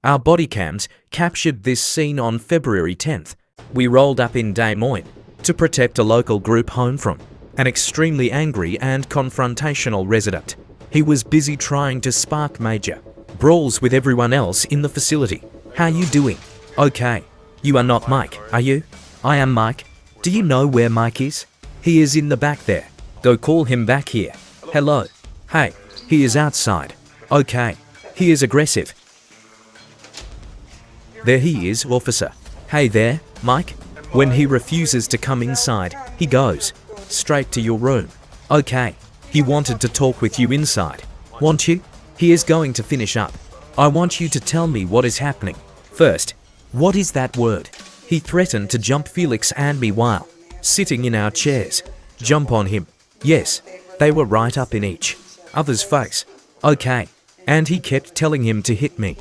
Our bodycams captured this scene on February 10th. We rolled up in Des Moines to protect a local group home from an extremely angry and confrontational resident. He was busy trying to spark major brawls with everyone else in the facility. How you doing? Okay. You are not Mike, are you? I am Mike. Do you know where Mike is? He is in the back there. Go call him back here. Hello. Hey, he is outside. Okay. He is aggressive. There he is, officer. Hey there, Mike. When he refuses to come inside, he goes straight to your room. Okay. He wanted to talk with you inside. Want you? He is going to finish up. I want you to tell me what is happening. First, what is that word? He threatened to jump Felix and me while sitting in our chairs. Jump on him. Yes, they were right up in each other's face. Okay. And he kept telling him to hit me,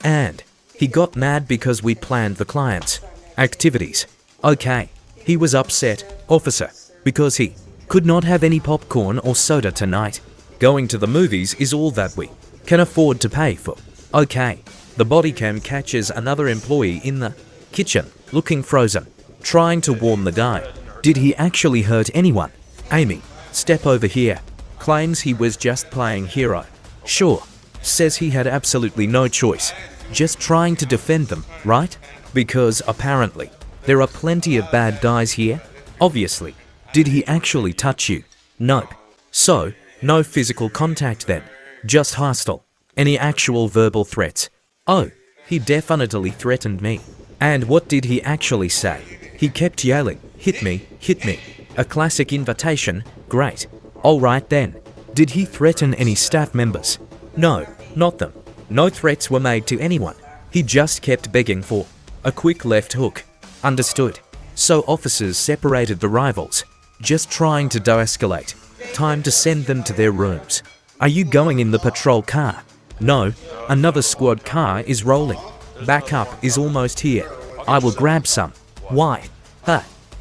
and he got mad because we planned the client's activities. Okay. He was upset, officer, because he could not have any popcorn or soda tonight. Going to the movies is all that we can afford to pay for. Okay. The bodycam catches another employee in the kitchen, looking frozen, trying to warn the guy. Did he actually hurt anyone? Amy, step over here. Claims he was just playing hero. Sure. Says he had absolutely no choice. Just trying to defend them, right? Because apparently, there are plenty of bad guys here. Obviously. Did he actually touch you? Nope. So, no physical contact then. Just hostile. Any actual verbal threats? Oh, he definitely threatened me. And what did he actually say? He kept yelling, hit me, hit me. A classic invitation, great. Alright then. Did he threaten any staff members? No, not them. No threats were made to anyone. He just kept begging for a quick left hook. Understood. So officers separated the rivals, just trying to de-escalate. Time to send them to their rooms. Are you going in the patrol car? No, another squad car is rolling. Backup is almost here. I will grab some. Why?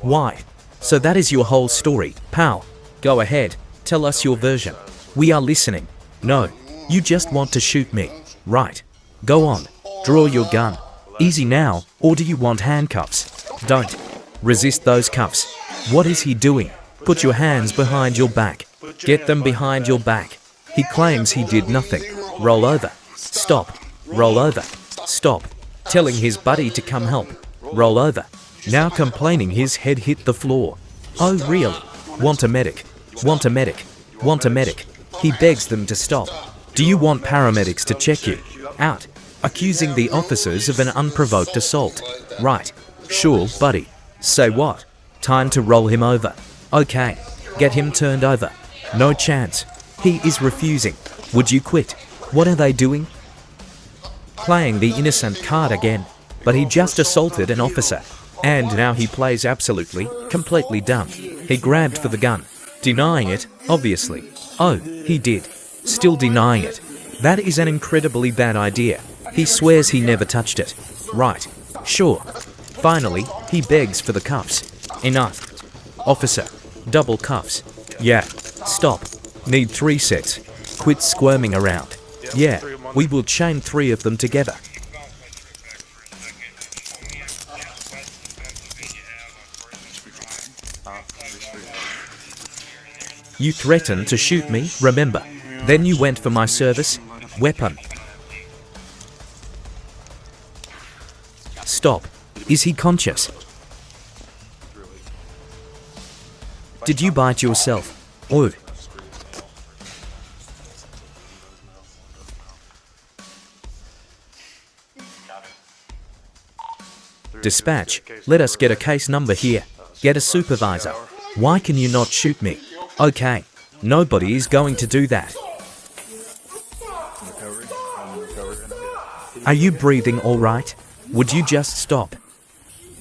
Why? So that is your whole story, pal. Go ahead, tell us your version. We are listening. No, you just want to shoot me. Right. Go on. Draw your gun. Easy now, or do you want handcuffs? Don't. Resist those cuffs. What is he doing? Put your hands behind your back. Get them behind your back. He claims he did nothing. Roll over. Stop. Roll over. Stop. Telling his buddy to come help. Roll over. Now complaining his head hit the floor. Oh really? Want a medic? Want a medic? Want a medic? He begs them to stop. Do you want paramedics to check you out? Accusing the officers of an unprovoked assault. Right. Sure, buddy. Say what? Time to roll him over. Okay. Get him turned over. No chance. He is refusing. Would you quit? What are they doing? Playing the innocent card again. But he just assaulted an officer. And now he plays absolutely, completely dumb. He grabbed for the gun. Denying it, obviously. Oh, he did. Still denying it. That is an incredibly bad idea. He swears he never touched it. Right. Sure. Finally, he begs for the cuffs. Enough. Officer. Double cuffs. Yeah. Stop. Need 3 sets. Quit squirming around. Yeah. We will chain 3 of them together. You threatened to shoot me, remember? Then you went for my service weapon. Stop. Is he conscious? Did you bite yourself? Oh. Dispatch, let us get a case number here. Get a supervisor. Why can you not shoot me? Okay. Nobody is going to do that. Are you breathing all right? Would you just stop?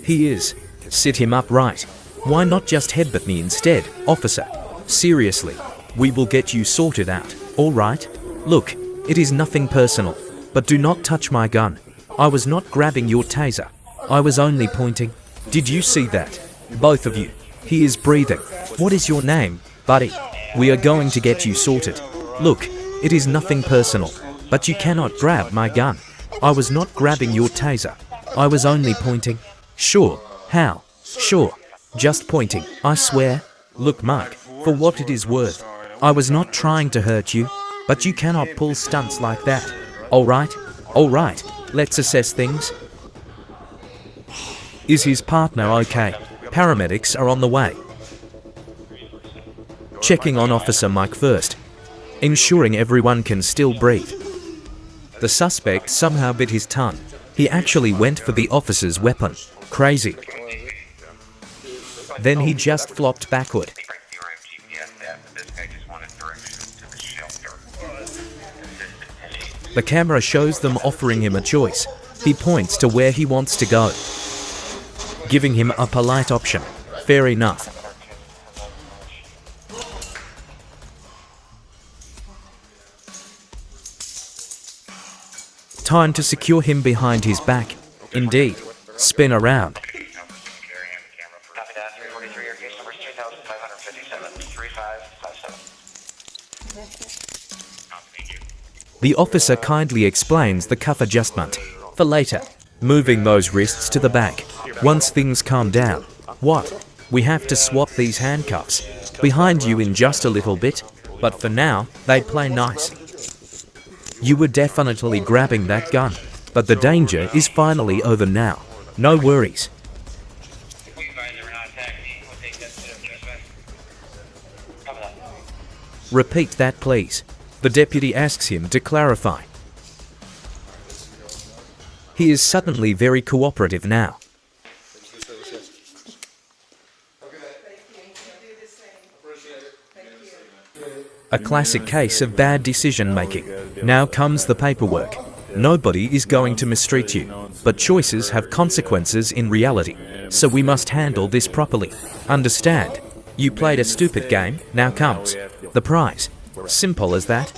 He is. Sit him up right. Why not just headbutt me instead, officer? Seriously. We will get you sorted out, all right? Look, it is nothing personal, but do not touch my gun. I was not grabbing your taser. I was only pointing. Did you see that? Both of you. He is breathing. What is your name, buddy? We are going to get you sorted. Look, it is nothing personal, but you cannot grab my gun. I was not grabbing your taser. I was only pointing. Sure. How? Sure. Just pointing. I swear. Look, Mike, for what it is worth, I was not trying to hurt you, but you cannot pull stunts like that. Alright? Alright. Let's assess things. Is his partner okay? Paramedics are on the way. Checking on Officer Mike first, ensuring everyone can still breathe. The suspect somehow bit his tongue. He actually went for the officer's weapon. Crazy. Then he just flopped backward. The camera shows them offering him a choice. He points to where he wants to go, giving him a polite option. Fair enough. Time to secure him behind his back. Indeed. Spin around. The officer kindly explains the cuff adjustment for later, moving those wrists to the back. Once things calm down, what? We have to swap these handcuffs behind you in just a little bit, but for now, they play nice. You were definitely grabbing that gun, but the danger is finally over now. No worries. Repeat that, please. The deputy asks him to clarify. He is suddenly very cooperative now. A classic case of bad decision making. Now comes the paperwork. Nobody is going to mistreat you, but choices have consequences in reality, so we must handle this properly. Understand? You played a stupid game, now comes the prize. Simple as that.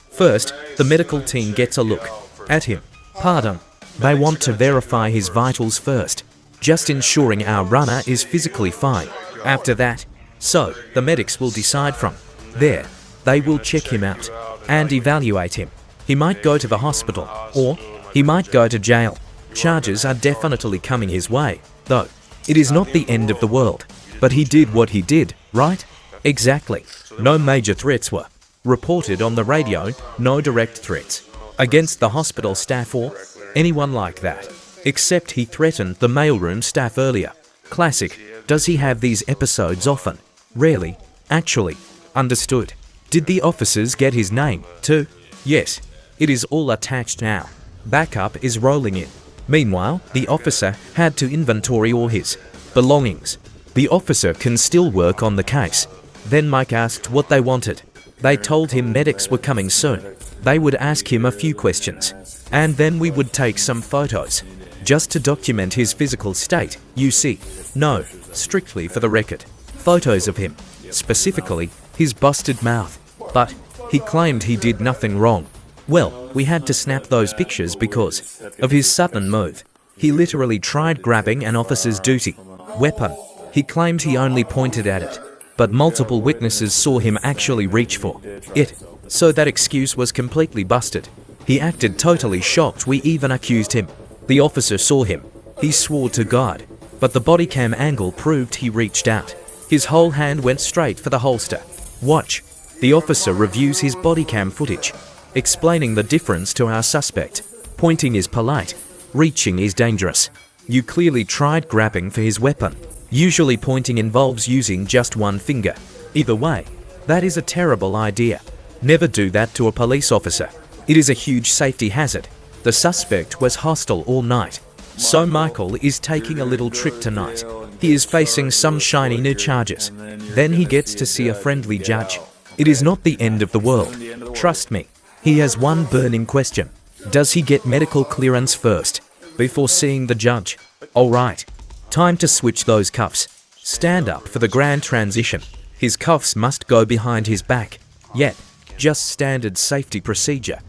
First, the medical team gets a look at him. Pardon. They want to verify his vitals first, just ensuring our runner is physically fine. After that, so the medics will decide from there. They will check him out and evaluate him. He might go to the hospital, or he might go to jail. Charges are definitely coming his way, though. It is not the end of the world. But he did what he did, right? Exactly. No major threats were reported on the radio, no direct threats against the hospital staff or anyone like that, except he threatened the mailroom staff earlier. Classic. Does he have these episodes often? Rarely. Actually. Understood. Did the officers get his name, too? Yes. It is all attached now. Backup is rolling in. Meanwhile, the officer had to inventory all his belongings. The officer can still work on the case. Then Mike asked what they wanted. They told him medics were coming soon. They would ask him a few questions, and then we would take some photos, just to document his physical state, you see. No, strictly for the record. Photos of him, specifically his busted mouth. But he claimed he did nothing wrong. Well, we had to snap those pictures because of his sudden move. He literally tried grabbing an officer's duty weapon. He claimed he only pointed at it, but multiple witnesses saw him actually reach for it, so that excuse was completely busted. He acted totally shocked. We even accused him. The officer saw him. He swore to God, but the bodycam angle proved he reached out. His whole hand went straight for the holster. Watch. The officer reviews his bodycam footage, explaining the difference to our suspect. Pointing is polite, reaching is dangerous. You clearly tried grabbing for his weapon. Usually pointing involves using just one finger. Either way, that is a terrible idea. Never do that to a police officer. It is a huge safety hazard. The suspect was hostile all night. So Michael is taking a little trip tonight. He is facing some shiny new charges. Then he gets to see a friendly judge. It is not the end of the world. Trust me. He has one burning question. Does he get medical clearance first, before seeing the judge? Alright. Time to switch those cuffs. Stand up for the grand transition. His cuffs must go behind his back. Yet, just standard safety procedure.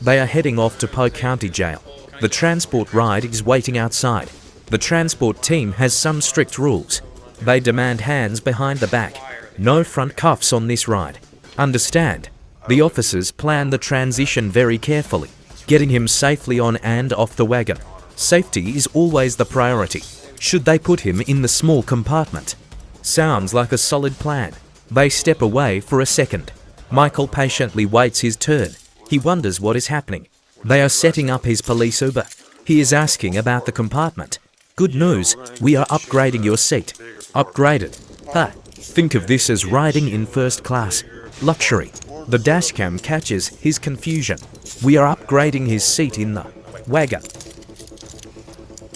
They are heading off to Polk County Jail. The transport ride is waiting outside. The transport team has some strict rules. They demand hands behind the back. No front cuffs on this ride. Understand? The officers plan the transition very carefully. getting him safely on and off the wagon. Safety is always the priority. Should they put him in the small compartment? Sounds like a solid plan. They step away for a second. Michael patiently waits his turn. He wonders what is happening. They are setting up his police Uber. He is asking about the compartment. Good news, we are upgrading your seat. Upgraded. Think of this as riding in first class. Luxury. The dashcam catches his confusion. We are upgrading his seat in the wagon.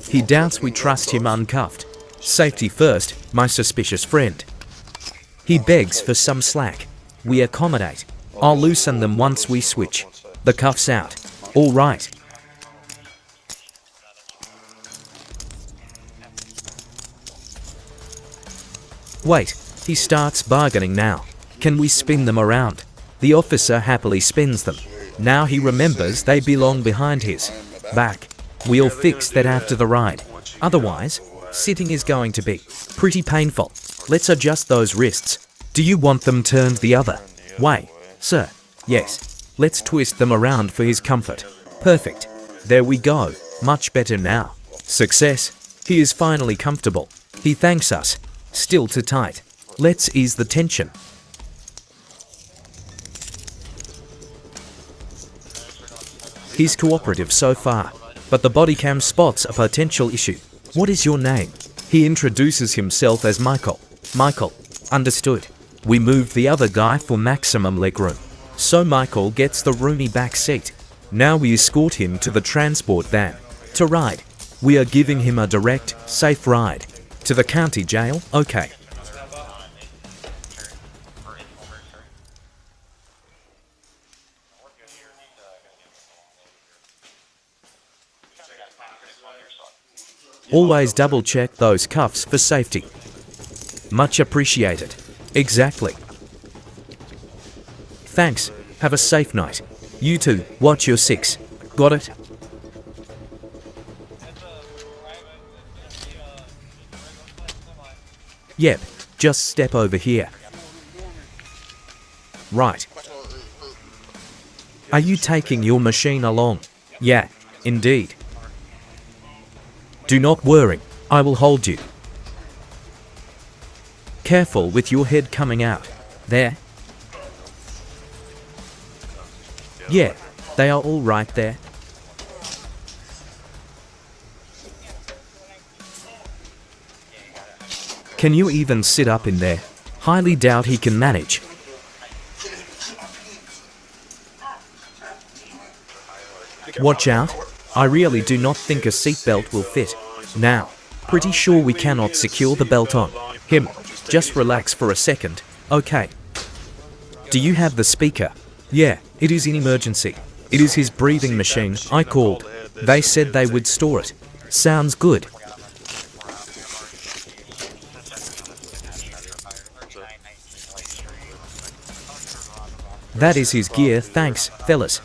He doubts we trust him uncuffed. Safety first, my suspicious friend. He begs for some slack. We accommodate. I'll loosen them once we switch. The cuffs out. All right. Wait, he starts bargaining now. Can we spin them around? The officer happily spins them. Now he remembers they belong behind his back. We'll fix that after the ride. Otherwise, sitting is going to be pretty painful. Let's adjust those wrists. Do you want them turned the other way, sir? Yes. Let's twist them around for his comfort. Perfect. There we go. Much better now. Success. He is finally comfortable. He thanks us. Still too tight. Let's ease the tension. He's cooperative so far, but the bodycam spots a potential issue. What is your name? He introduces himself as Michael. Michael. Understood. We moved the other guy for maximum legroom. So Michael gets the roomy back seat. Now we escort him to the transport van to ride. We are giving him a direct, safe ride to the county jail. Okay. Always double check those cuffs for safety. Much appreciated. Exactly. Thanks. Have a safe night. You too. Watch your six. Got it? Yep. Just step over here. Right. Are you taking your machine along? Yeah, indeed. Do not worry. I will hold you. Careful with your head coming out. There. Yeah, they are all right there. Can you even sit up in there? Highly doubt he can manage. Watch out. I really do not think a seatbelt will fit. Now, pretty sure we cannot secure the belt on him. Just relax for a second, okay? Do you have the speaker? Yeah, it is an emergency. It is his breathing machine. I called. They said they would store it. Sounds good. That is his gear, thanks, fellas.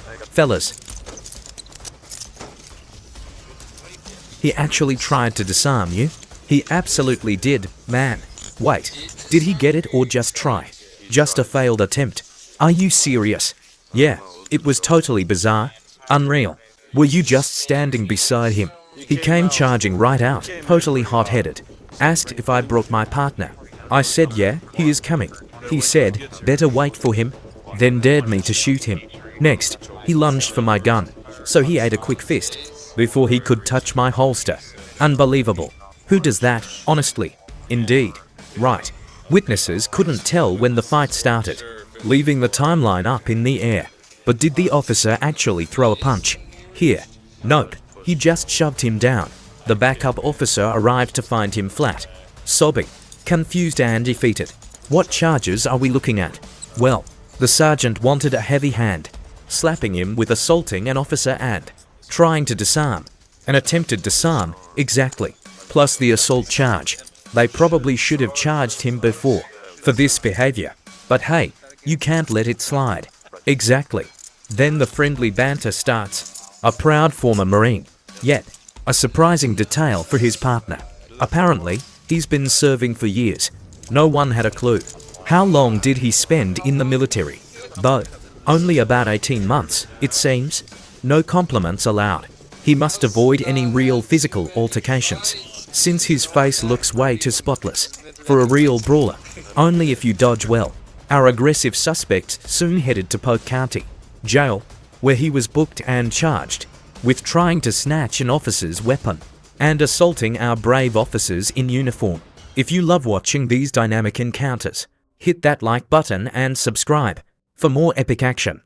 He actually tried to disarm you? He absolutely did, man. Wait, did he get it or just try? Just a failed attempt. Are you serious? Yeah, it was totally bizarre. Unreal. Were you just standing beside him? He came charging right out, totally hot-headed. Asked if I brought my partner. I said yeah, he is coming. He said, better wait for him. Then dared me to shoot him. Next, he lunged for my gun. So he ate a quick fist before he could touch my holster. Unbelievable. Who does that, honestly? Indeed. Right. Witnesses couldn't tell when the fight started, leaving the timeline up in the air. But did the officer actually throw a punch? Here. Nope. He just shoved him down. The backup officer arrived to find him flat, sobbing, confused and defeated. What charges are we looking at? Well, the sergeant wanted a heavy hand, slapping him with assaulting an officer and trying to disarm. An attempted disarm, exactly. Plus the assault charge. They probably should have charged him before for this behavior. But hey, you can't let it slide. Exactly. Then the friendly banter starts. A proud former Marine. Yet, a surprising detail for his partner. Apparently, he's been serving for years. No one had a clue. How long did he spend in the military? Though, only about 18 months, it seems. No compliments allowed. He must avoid any real physical altercations, since his face looks way too spotless for a real brawler. Only if you dodge well. Our aggressive suspect soon headed to Polk County Jail, where he was booked and charged with trying to snatch an officer's weapon and assaulting our brave officers in uniform. If you love watching these dynamic encounters, hit that like button and subscribe for more epic action.